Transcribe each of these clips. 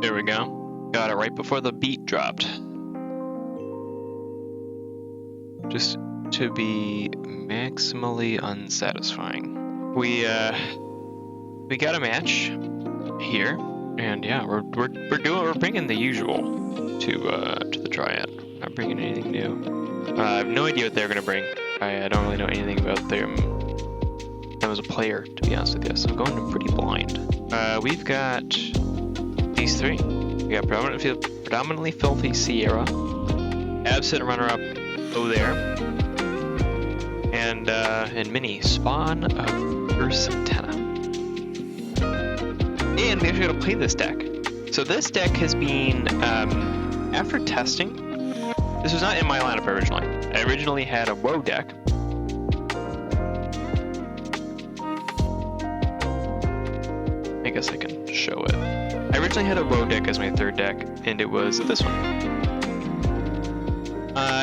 There we go. Got it right before the beat dropped. Just to be maximally unsatisfying. We got a match here, and yeah, we're bringing the usual to the Triad. Not bringing anything new. I have no idea what they're gonna bring. I don't really know anything about them as a player, to be honest with you. So I'm going in pretty blind. We've got these three. We got predominantly Filthy Sierra, Absent runner-up there, and Mini Spawn of Ursantana. And we actually got to play this deck. So this deck has been, after testing, this was not in my lineup originally. I originally had a Woe deck. I guess I can show it. I originally had a Woe deck as my third deck, and it was this one.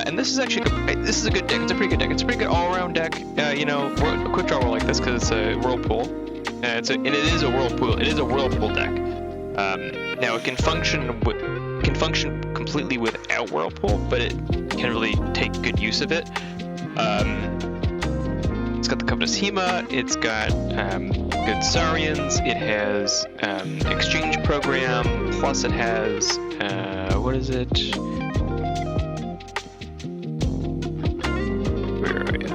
And this is actually this is a good deck. It's a pretty good deck. It's a pretty good all-around deck. You know, a quick draw roll like this because it's a Whirlpool. And it is a Whirlpool. It is a Whirlpool deck. Now it can function completely without Whirlpool, but it can really take good use of it. It's got the Covetous Hema. It's got good Saurians. It has Exchange Program. Plus it has what is it? Where are you?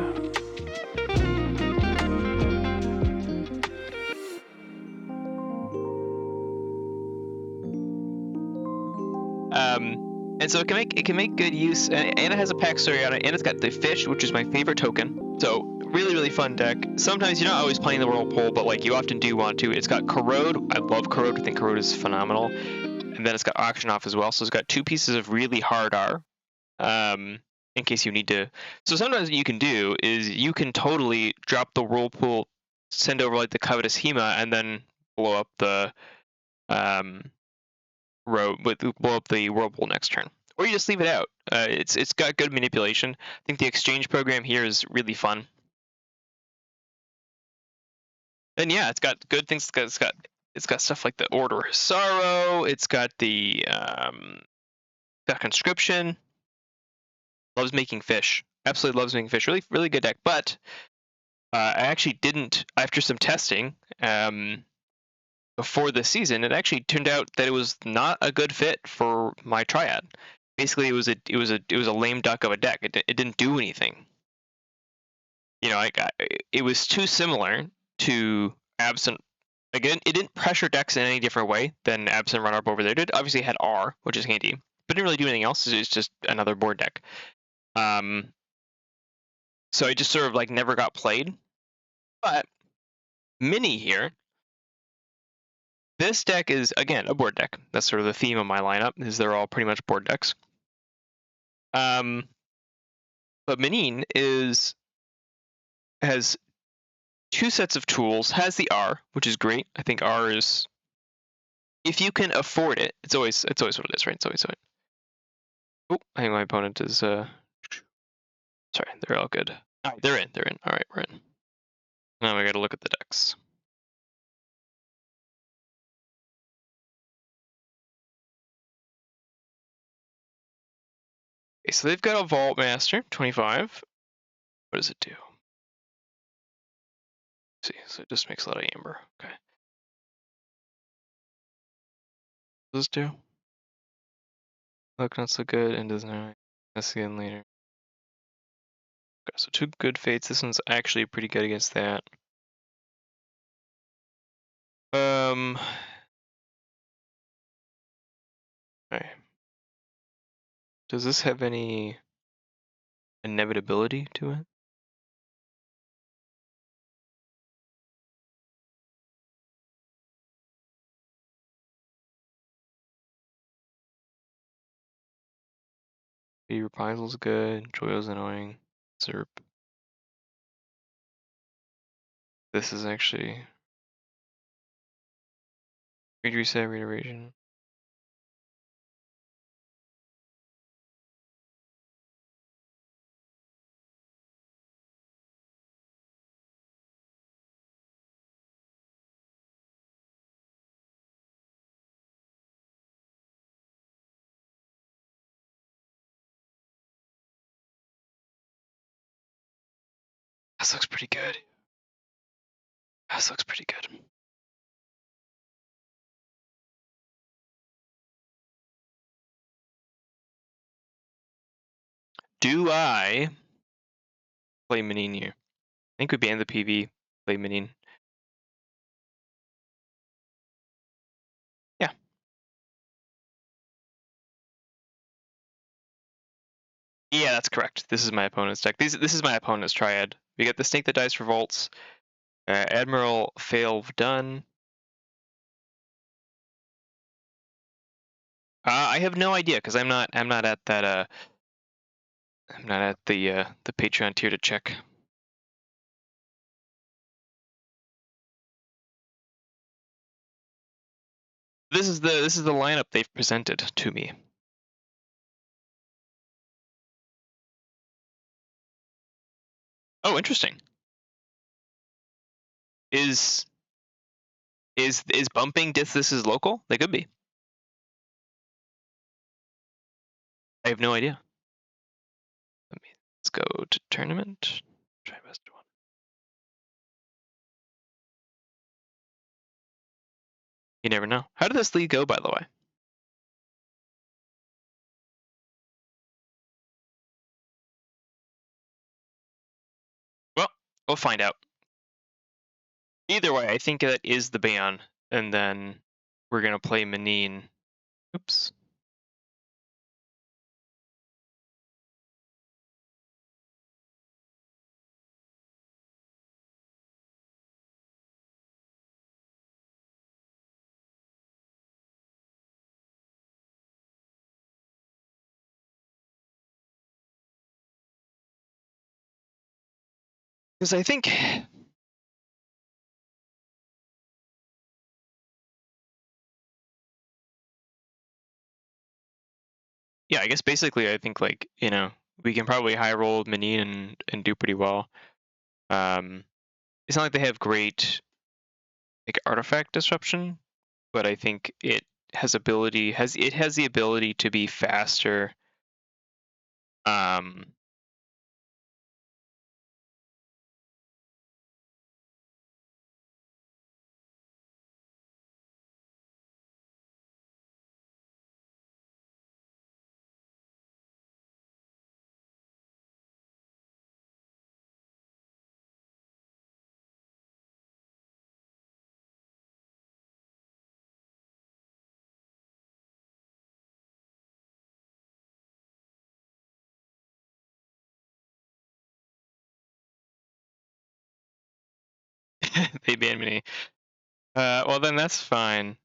And so it can make good use, and it has a pack story on it, and it's got the fish, which is my favorite token. So really, really fun deck. Sometimes you're not always playing the Whirlpool, but like you often do want to. It's got Corrode. I love Corrode. I think Corrode is phenomenal. And then it's got Auction Off as well. So it's got two pieces of really hard R, in case you need to. So sometimes what you can do is you can totally drop the Whirlpool, send over like the Covetous Hema, and then blow up the blow up the Whirlpool next turn, or you just leave it out. It's got good manipulation. I think the Exchange Program here is really fun. And yeah, it's got good things. It's got stuff like the Order of Sorrow. It's got the got Conscription. Loves making fish. Absolutely loves making fish. Really, really good deck. But I actually didn't, after some testing, before the season, it actually turned out that it was not a good fit for my Triad. Basically, it was a lame duck of a deck. It didn't do anything. You know, it was too similar to Absent. Again, it didn't pressure decks in any different way than Absent Runner-Up over there did. Obviously, it had R, which is handy, but didn't really do anything else. It's just another board deck. So it just sort of like never got played. But Mini here. This deck is, again, a board deck. That's sort of the theme of my lineup, is they're all pretty much board decks. But Minin has two sets of tools, has the R, which is great. I think R is, if you can afford it, it's always what it is, right? It's always what. Oh, I think my opponent is, sorry, they're all good. All right, they're in. All right, we're in. Now we gotta look at the decks. Okay, so they've got a Vault Master, 25. What does it do? Let's see, so it just makes a lot of amber. Okay. What does this do? Look, not so good, and does not. Let's see again later. Okay, so two good fates. This one's actually pretty good against that. Okay. Does this have any inevitability to it? Reprisals good. Joyo's annoying. Zerp. This is actually read, reset, reiteration. This looks pretty good. This looks pretty good. Do I play Manine here? I think we ban the PV, play Manine. Yeah. Yeah, that's correct. This is my opponent's deck. This is my opponent's Triad. We get the Snake that dies for Vaults. Admiral fail done. I have no idea because I'm not at that I'm not at the Patreon tier to check. This is the lineup they've presented to me. Oh, interesting. Is bumping this is local? They could be. I have no idea. Let's go to tournament. Try best one. You never know. How did this league go, by the way? Well, we'll find out. Either way, I think that is the ban, and then we're gonna play Manine. Oops. Because I think yeah, I guess basically I think like, you know, we can probably high roll Manine and do pretty well. It's not like they have great like artifact disruption, but I think it has the ability to be faster. They ban Manine. Well then that's fine.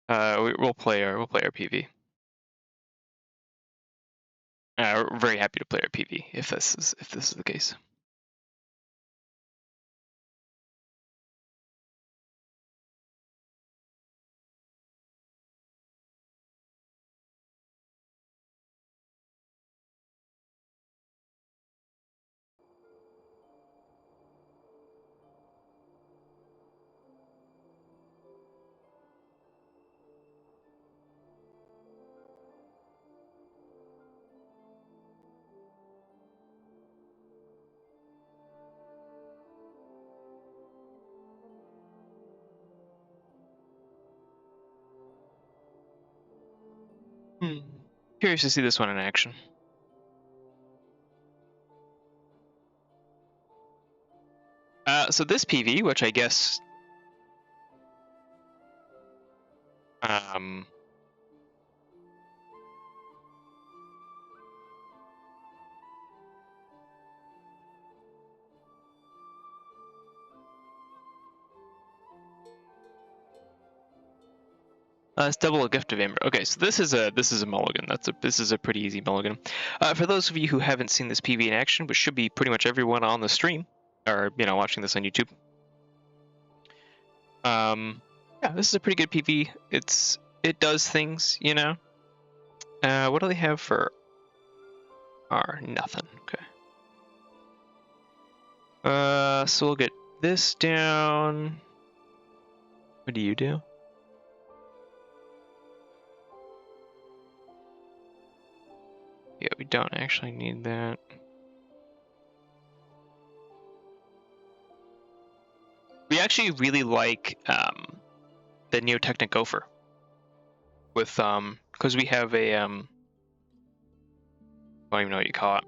We'll play our PV. We're very happy to play our PV if this is the case. Curious to see this one in action. So this PV, which I guess it's double a gift of amber. Okay, so this is a mulligan. This is a pretty easy mulligan. For those of you who haven't seen this PV in action, which should be pretty much everyone on the stream, or watching this on YouTube. Yeah, this is a pretty good PV. It does things, you know. What do they have for R? Nothing. Okay. So we'll get this down. What do you do? Yeah, we don't actually need that. We actually really like the Neotechnic Gopher with because we have a I don't even know what you call it.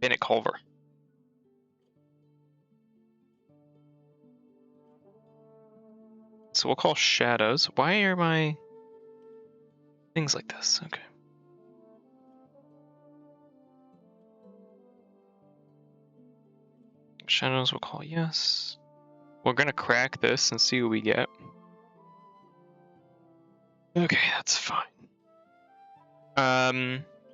Bennett Culver. So we'll call shadows. Why are my things like this? Okay. Shadows we'll call yes. We're gonna crack this and see what we get. Okay, that's fine.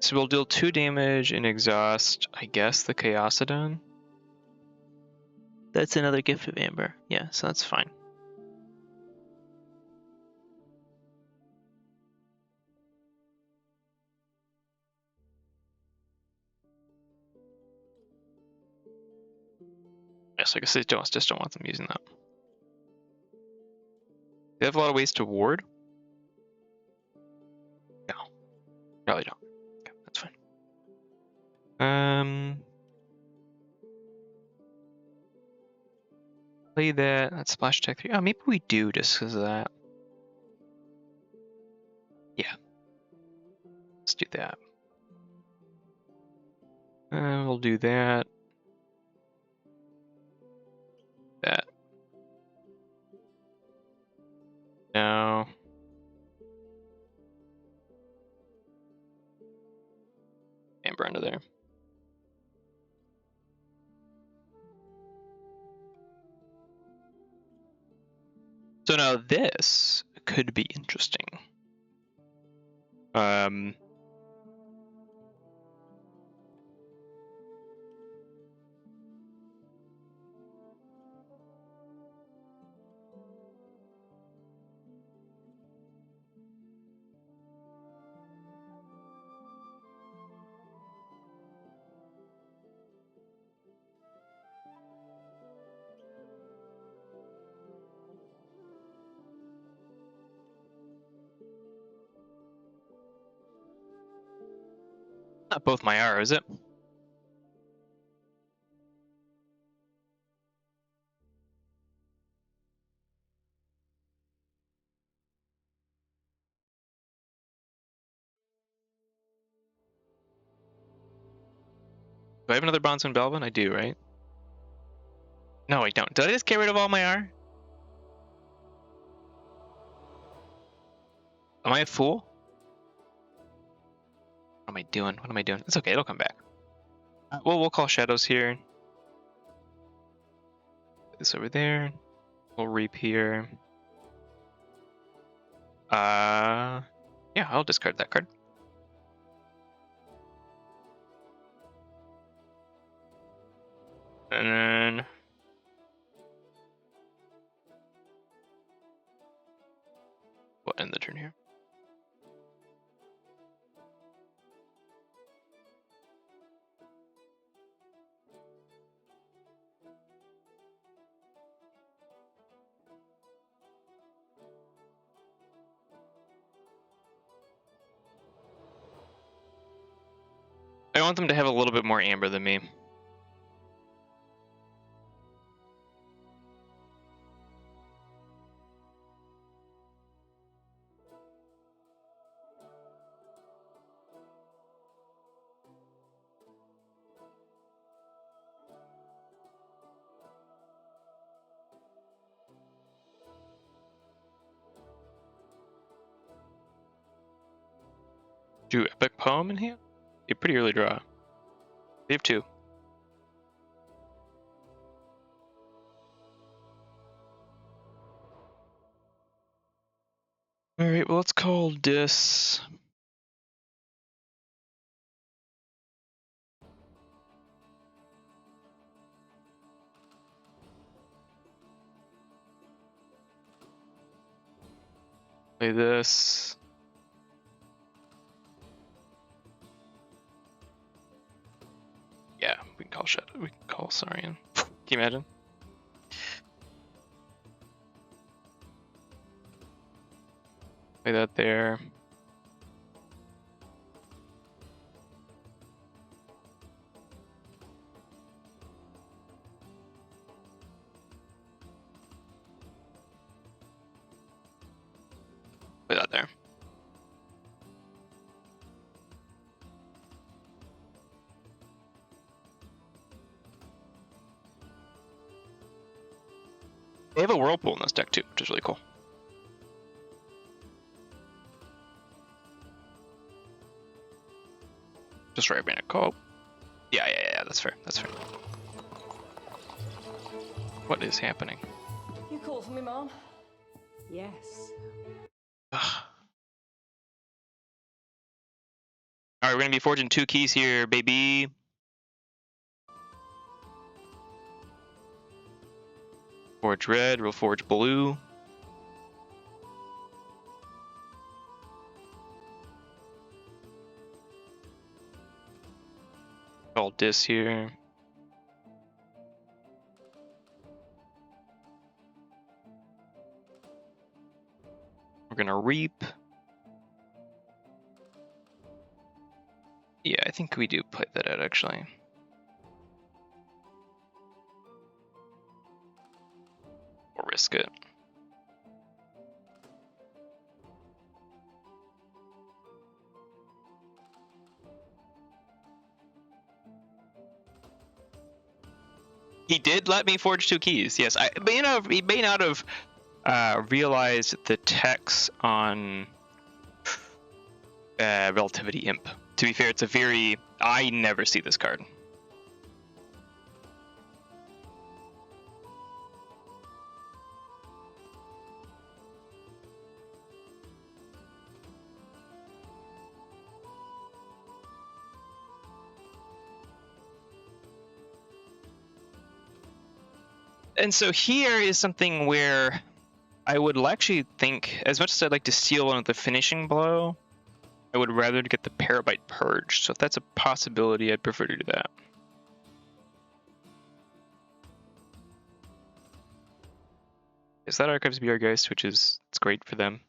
So we'll deal 2 damage and exhaust, I guess, the Chaosodon. That's another gift of Amber. Yeah, so that's fine. Yes, I guess I just don't want them using that. They have a lot of ways to ward. No, probably don't. Okay, that's fine. Play that. That's splash attack 3. Oh, maybe we do just because of that. Yeah. Let's do that. We'll do that. That. No. Amber under there. So now this could be interesting. Not both my R, is it? Do I have another Bronze and Belvin? I do, right? No, I don't. Did I just get rid of all my R? Am I a fool? What am I doing? What am I doing? It's okay, it'll come back. Well, we'll call shadows here. This over there. We'll reap here. Yeah, I'll discard that card. And then we'll end the turn here. I want them to have a little bit more amber than me. Do Epic Poem in here? A pretty early draw. They have 2. Alright, well, let's call Dis. Play this. Yeah, we can call Shadow. We can call Saurian. Can you imagine? Play that there. Put that there. They have a whirlpool in this deck too, which is really cool. Just right mana call. Yeah, that's fair. That's fair. What is happening? You called for me, Mom? Yes. Ugh. All right, we're gonna be forging 2 keys here, baby. Forge red, we'll forge blue. All dis here. We're gonna reap. Yeah, I think we do play that out actually. We'll risk it. He did let me forge 2 keys. Yes, he may not have realized the text on Relativity Imp. To be fair, it's a very... I never see this card. And so here is something where I would actually think, as much as I'd like to steal one with the finishing blow, I would rather get the Parabyte Purge. So if that's a possibility, I'd prefer to do that. Is that Archives BR Geist, which is it's great for them.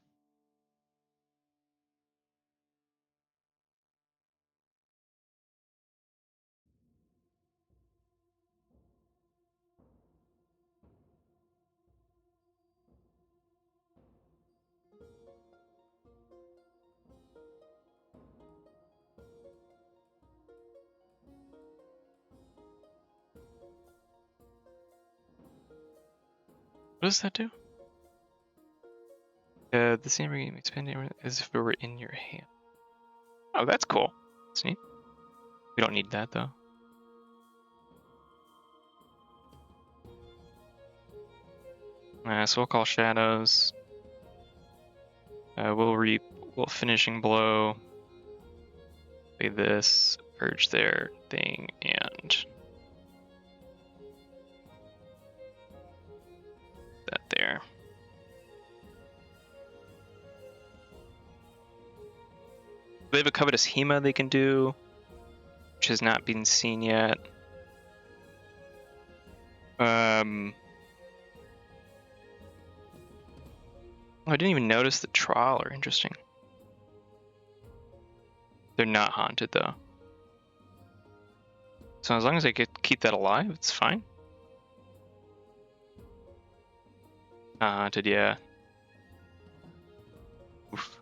What does that do? The same game expanding as if it were in your hand. Oh, that's cool. That's neat. We don't need that though. So we'll call Shadows. We'll finishing blow. Play this, purge their thing, and that there. They have a Covetous Hema they can do, which has not been seen yet. Oh, I didn't even notice the Trawler. Interesting. They're not haunted though. So as long as I keep that alive, it's fine. Not haunted, yeah. Oof.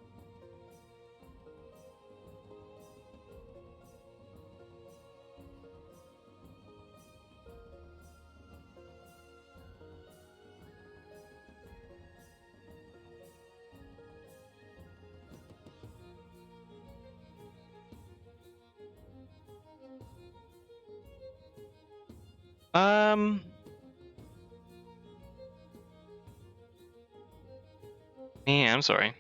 Yeah, I'm sorry.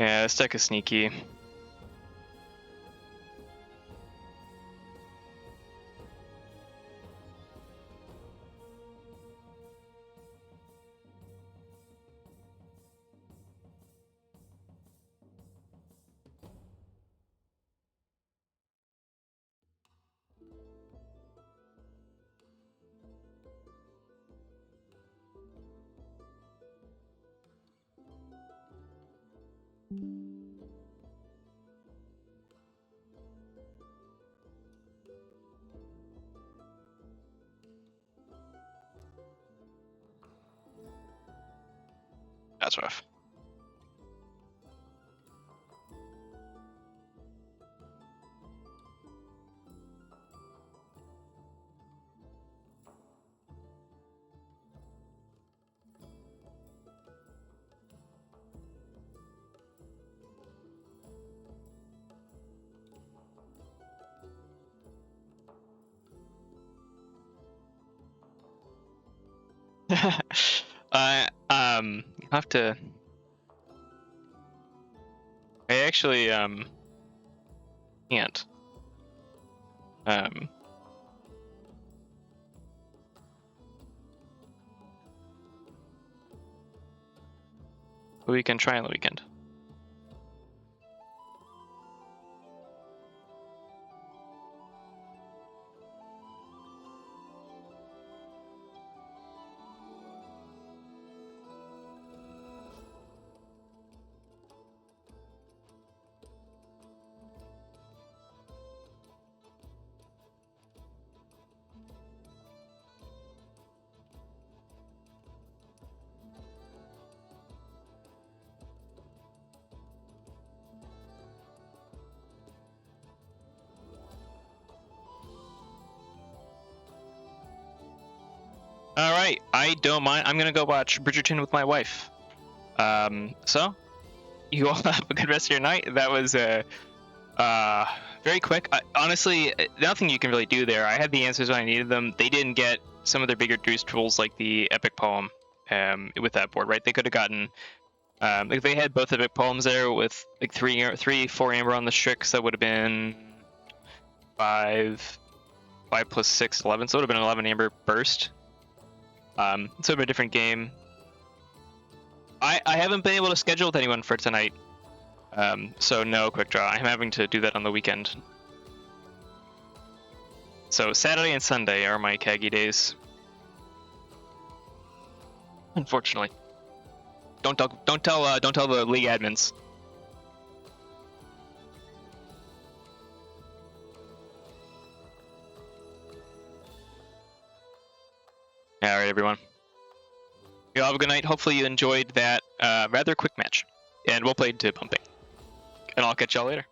Yeah, this deck is sneaky. That's rough. You have to. I actually can't. But we can try on the weekend. All right, I don't mind. I'm gonna go watch Bridgerton with my wife. So you all have a good rest of your night. That was very quick. Honestly, nothing you can really do there. I had the answers when I needed them. They didn't get some of their bigger juice tools like the epic poem with that board, right? They could have gotten like they had both epic poems there with like 4 amber on the Strix. That would have been 5 plus 6, 11. So it would have been 11 amber burst. So a different game. I haven't been able to schedule with anyone for tonight. So no quick draw. I'm having to do that on the weekend. So Saturday and Sunday are my Kagi days. Unfortunately. Don't tell the league admins. All right, everyone. You all have a good night. Hopefully you enjoyed that rather quick match. And we'll play to pumping. And I'll catch y'all later.